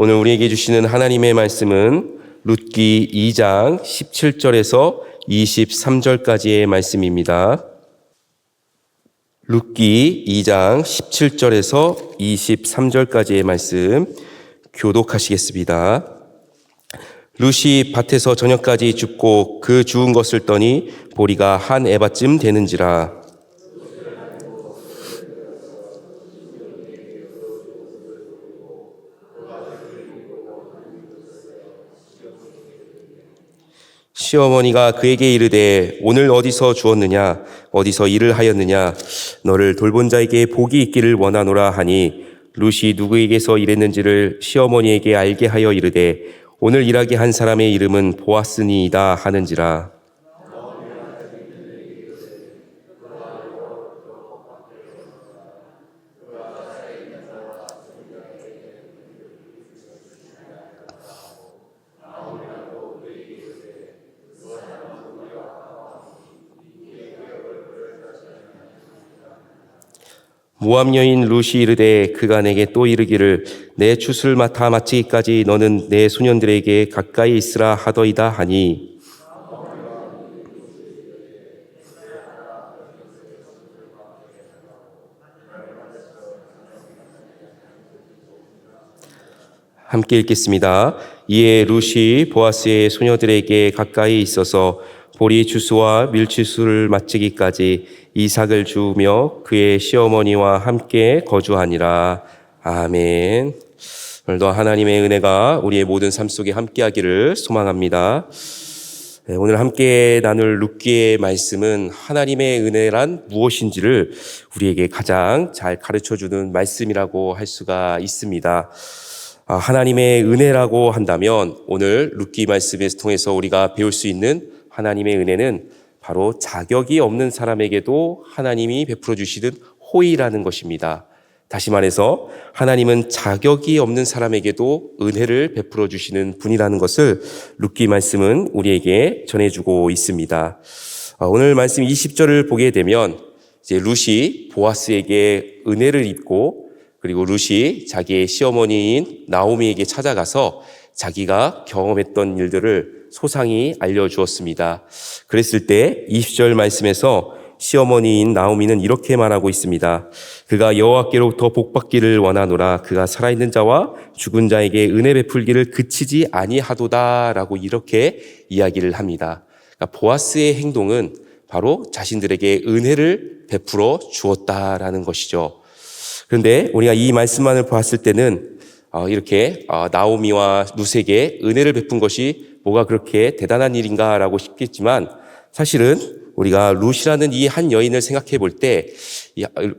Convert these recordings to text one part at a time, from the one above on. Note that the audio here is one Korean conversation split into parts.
오늘 우리에게 주시는 하나님의 말씀은 룻기 2장 17절에서 23절까지의 말씀입니다. 룻기 2장 17절에서 23절까지의 말씀 교독하시겠습니다. 룻이 밭에서 저녁까지 줍고 그 주운 것을 떠니 보리가 한 에바쯤 되는지라. 시어머니가 그에게 이르되 오늘 어디서 주었느냐 어디서 일을 하였느냐 너를 돌본 자에게 복이 있기를 원하노라 하니 룻이 누구에게서 일했는지를 시어머니에게 알게 하여 이르되 오늘 일하게 한 사람의 이름은 보아스니이다 하는지라. 모압 여인 룻이 이르되 그가 내게 또 이르기를 내 추수를 맡아 마치기까지 너는 내 소년들에게 가까이 있으라 하더이다 하니 함께 읽겠습니다. 이에 룻이 보아스의 소녀들에게 가까이 있어서 보리 추수와 밀 추수를 마치기까지 이삭을 주우며 그의 시어머니와 함께 거주하니라. 아멘. 오늘도 하나님의 은혜가 우리의 모든 삶 속에 함께하기를 소망합니다. 오늘 함께 나눌 룻기의 말씀은 하나님의 은혜란 무엇인지를 우리에게 가장 잘 가르쳐주는 말씀이라고 할 수가 있습니다. 하나님의 은혜라고 한다면 오늘 룻기 말씀을 통해서 우리가 배울 수 있는 하나님의 은혜는 바로 자격이 없는 사람에게도 하나님이 베풀어 주시는 호의라는 것입니다. 다시 말해서 하나님은 자격이 없는 사람에게도 은혜를 베풀어 주시는 분이라는 것을 룻기 말씀은 우리에게 전해주고 있습니다. 오늘 말씀 20절을 보게 되면 이제 룻이 보아스에게 은혜를 입고 그리고 룻이 자기의 시어머니인 나오미에게 찾아가서 자기가 경험했던 일들을 소상히 알려주었습니다. 그랬을 때 20절 말씀에서 시어머니인 나오미는 이렇게 말하고 있습니다. 그가 여호와께로부터 복받기를 원하노라. 그가 살아있는 자와 죽은 자에게 은혜 베풀기를 그치지 아니하도다라고 이렇게 이야기를 합니다. 그러니까 보아스의 행동은 바로 자신들에게 은혜를 베풀어 주었다라는 것이죠. 그런데 우리가 이 말씀만을 봤을 때는 이렇게 나오미와 룻에게 은혜를 베푼 것이 뭐가 그렇게 대단한 일인가라고 싶겠지만 사실은 우리가 룻이라는 이 한 여인을 생각해 볼 때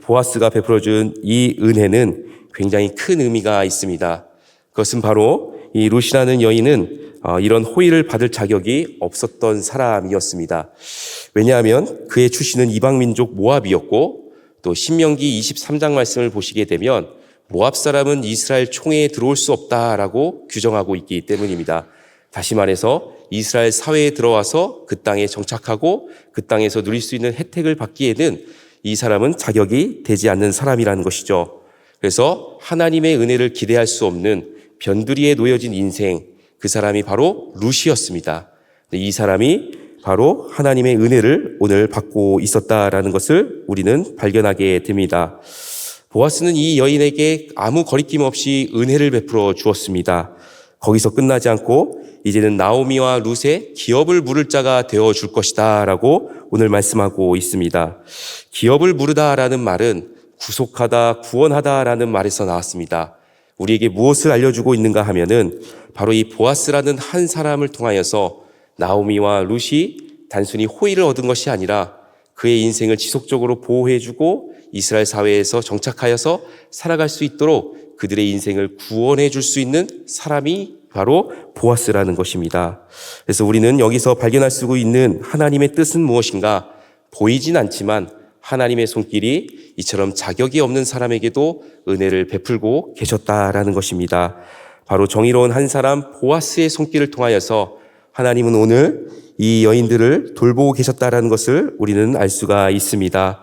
보아스가 베풀어준 이 은혜는 굉장히 큰 의미가 있습니다. 그것은 바로 이 룻이라는 여인은 이런 호의를 받을 자격이 없었던 사람이었습니다. 왜냐하면 그의 출신은 이방민족 모압이었고 또 신명기 23장 말씀을 보시게 되면 모압 사람은 이스라엘 총회에 들어올 수 없다라고 규정하고 있기 때문입니다. 다시 말해서 이스라엘 사회에 들어와서 그 땅에 정착하고 그 땅에서 누릴 수 있는 혜택을 받기에는 이 사람은 자격이 되지 않는 사람이라는 것이죠. 그래서 하나님의 은혜를 기대할 수 없는 변두리에 놓여진 인생, 그 사람이 바로 룻이었습니다. 이 사람이 바로 하나님의 은혜를 오늘 받고 있었다라는 것을 우리는 발견하게 됩니다. 보아스는 이 여인에게 아무 거리낌 없이 은혜를 베풀어 주었습니다. 거기서 끝나지 않고 이제는 나오미와 룻의 기업을 물을 자가 되어줄 것이다 라고 오늘 말씀하고 있습니다. 기업을 물으다라는 말은 구속하다, 구원하다라는 말에서 나왔습니다. 우리에게 무엇을 알려주고 있는가 하면은 바로 이 보아스라는 한 사람을 통하여서 나오미와 룻이 단순히 호의를 얻은 것이 아니라 그의 인생을 지속적으로 보호해주고 이스라엘 사회에서 정착하여서 살아갈 수 있도록 그들의 인생을 구원해 줄 수 있는 사람이 바로 보아스라는 것입니다. 그래서 우리는 여기서 발견할 수 있는 하나님의 뜻은 무엇인가? 보이진 않지만 하나님의 손길이 이처럼 자격이 없는 사람에게도 은혜를 베풀고 계셨다라는 것입니다. 바로 정의로운 한 사람 보아스의 손길을 통하여서 하나님은 오늘 이 여인들을 돌보고 계셨다라는 것을 우리는 알 수가 있습니다.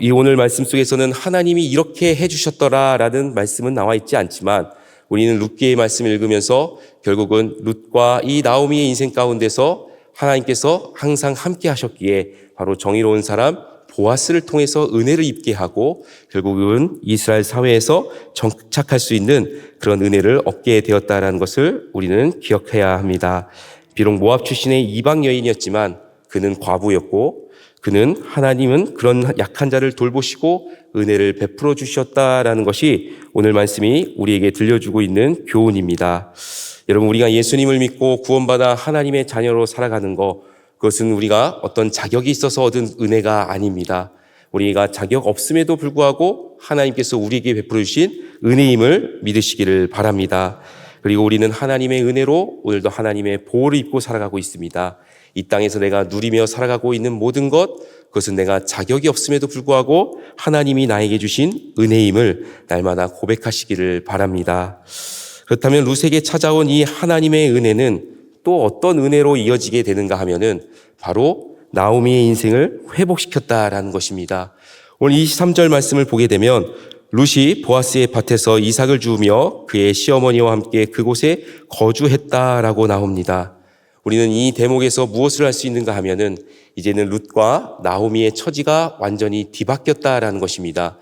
이 오늘 말씀 속에서는 하나님이 이렇게 해주셨더라라는 말씀은 나와 있지 않지만 우리는 룻기의 말씀을 읽으면서 결국은 룻과 이 나오미의 인생 가운데서 하나님께서 항상 함께 하셨기에 바로 정의로운 사람 보아스를 통해서 은혜를 입게 하고 결국은 이스라엘 사회에서 정착할 수 있는 그런 은혜를 얻게 되었다라는 것을 우리는 기억해야 합니다. 비록 모압 출신의 이방 여인이었지만 그는 과부였고 하나님은 그런 약한 자를 돌보시고 은혜를 베풀어 주셨다라는 것이 오늘 말씀이 우리에게 들려주고 있는 교훈입니다. 여러분, 우리가 예수님을 믿고 구원받아 하나님의 자녀로 살아가는 것, 그것은 우리가 어떤 자격이 있어서 얻은 은혜가 아닙니다. 우리가 자격 없음에도 불구하고 하나님께서 우리에게 베풀어 주신 은혜임을 믿으시기를 바랍니다. 그리고 우리는 하나님의 은혜로 오늘도 하나님의 보호를 입고 살아가고 있습니다. 이 땅에서 내가 누리며 살아가고 있는 모든 것, 그것은 내가 자격이 없음에도 불구하고 하나님이 나에게 주신 은혜임을 날마다 고백하시기를 바랍니다. 그렇다면 룻에게 찾아온 이 하나님의 은혜는 또 어떤 은혜로 이어지게 되는가 하면은 바로 나오미의 인생을 회복시켰다라는 것입니다. 오늘 23절 말씀을 보게 되면 룻이 보아스의 밭에서 이삭을 주우며 그의 시어머니와 함께 그곳에 거주했다라고 나옵니다. 우리는 이 대목에서 무엇을 할 수 있는가 하면은 이제는 룻과 나오미의 처지가 완전히 뒤바뀌었다라는 것입니다.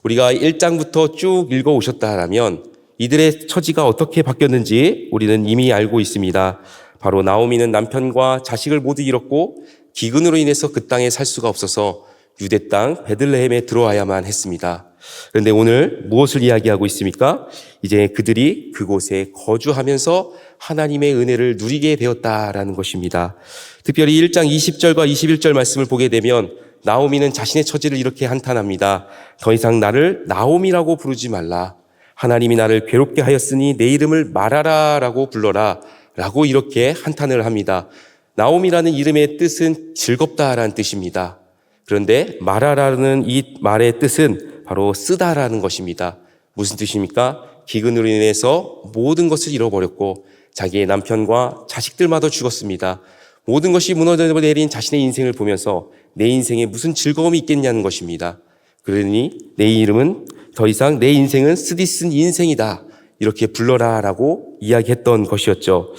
우리가 1장부터 쭉 읽어오셨다라면 이들의 처지가 어떻게 바뀌었는지 우리는 이미 알고 있습니다. 바로 나오미는 남편과 자식을 모두 잃었고 기근으로 인해서 그 땅에 살 수가 없어서 유대 땅 베들레헴에 들어와야만 했습니다. 그런데 오늘 무엇을 이야기하고 있습니까? 이제 그들이 그곳에 거주하면서 하나님의 은혜를 누리게 되었다라는 것입니다. 특별히 1장 20절과 21절 말씀을 보게 되면 나오미는 자신의 처지를 이렇게 한탄합니다. 더 이상 나를 나오미라고 부르지 말라. 하나님이 나를 괴롭게 하였으니 내 이름을 마라라 라고 불러라 라고 이렇게 한탄을 합니다. 나오미라는 이름의 뜻은 즐겁다라는 뜻입니다. 그런데 마라라는 이 말의 뜻은 바로 쓰다라는 것입니다. 무슨 뜻입니까? 기근으로 인해서 모든 것을 잃어버렸고 자기의 남편과 자식들마저 죽었습니다. 모든 것이 무너져내린 자신의 인생을 보면서 내 인생에 무슨 즐거움이 있겠냐는 것입니다. 그러니 내 이름은 더 이상 내 인생은 쓰디쓴 인생이다. 이렇게 불러라라고 이야기했던 것이었죠.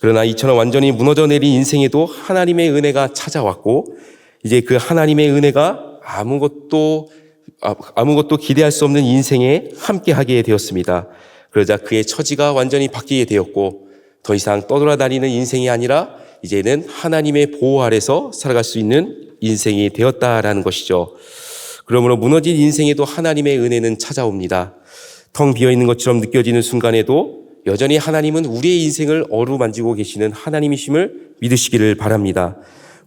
그러나 이처럼 완전히 무너져 내린 인생에도 하나님의 은혜가 찾아왔고 이제 그 하나님의 은혜가 아무것도 기대할 수 없는 인생에 함께하게 되었습니다. 그러자 그의 처지가 완전히 바뀌게 되었고 더 이상 떠돌아다니는 인생이 아니라 이제는 하나님의 보호 아래서 살아갈 수 있는 인생이 되었다라는 것이죠. 그러므로 무너진 인생에도 하나님의 은혜는 찾아옵니다. 텅 비어있는 것처럼 느껴지는 순간에도 여전히 하나님은 우리의 인생을 어루만지고 계시는 하나님이심을 믿으시기를 바랍니다.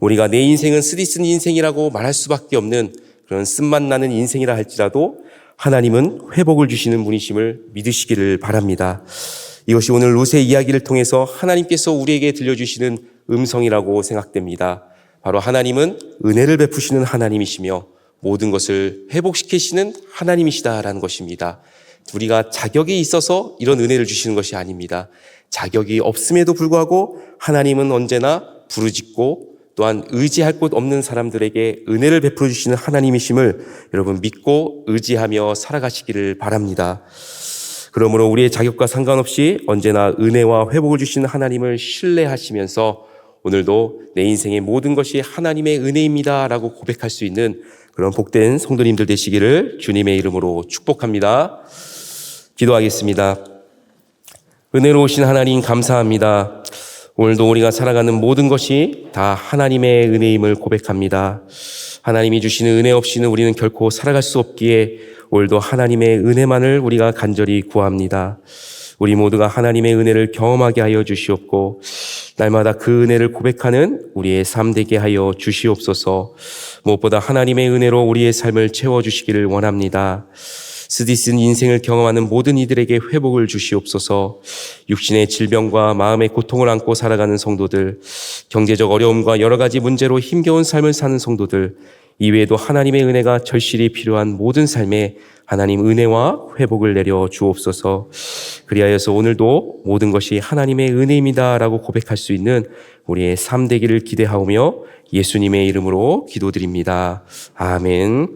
우리가 내 인생은 쓰디쓴 인생이라고 말할 수밖에 없는 그런 쓴맛 나는 인생이라 할지라도 하나님은 회복을 주시는 분이심을 믿으시기를 바랍니다. 이것이 오늘 룻의 이야기를 통해서 하나님께서 우리에게 들려주시는 음성이라고 생각됩니다. 바로 하나님은 은혜를 베푸시는 하나님이시며 모든 것을 회복시키시는 하나님이시다라는 것입니다. 우리가 자격이 있어서 이런 은혜를 주시는 것이 아닙니다. 자격이 없음에도 불구하고 하나님은 언제나 부르짖고 또한 의지할 곳 없는 사람들에게 은혜를 베풀어 주시는 하나님이심을 여러분 믿고 의지하며 살아가시기를 바랍니다. 그러므로 우리의 자격과 상관없이 언제나 은혜와 회복을 주시는 하나님을 신뢰하시면서 오늘도 내 인생의 모든 것이 하나님의 은혜입니다라고 고백할 수 있는 그런 복된 성도님들 되시기를 주님의 이름으로 축복합니다. 기도하겠습니다. 은혜로우신 하나님 감사합니다. 오늘도 우리가 살아가는 모든 것이 다 하나님의 은혜임을 고백합니다. 하나님이 주시는 은혜 없이는 우리는 결코 살아갈 수 없기에 오늘도 하나님의 은혜만을 우리가 간절히 구합니다. 우리 모두가 하나님의 은혜를 경험하게 하여 주시옵고 날마다 그 은혜를 고백하는 우리의 삶 되게 하여 주시옵소서. 무엇보다 하나님의 은혜로 우리의 삶을 채워주시기를 원합니다. 쓰디쓴 인생을 경험하는 모든 이들에게 회복을 주시옵소서. 육신의 질병과 마음의 고통을 안고 살아가는 성도들, 경제적 어려움과 여러 가지 문제로 힘겨운 삶을 사는 성도들, 이외에도 하나님의 은혜가 절실히 필요한 모든 삶에 하나님 은혜와 회복을 내려 주옵소서. 그리하여서 오늘도 모든 것이 하나님의 은혜입니다라고 고백할 수 있는 우리의 삶 되기를 기대하오며 예수님의 이름으로 기도드립니다. 아멘.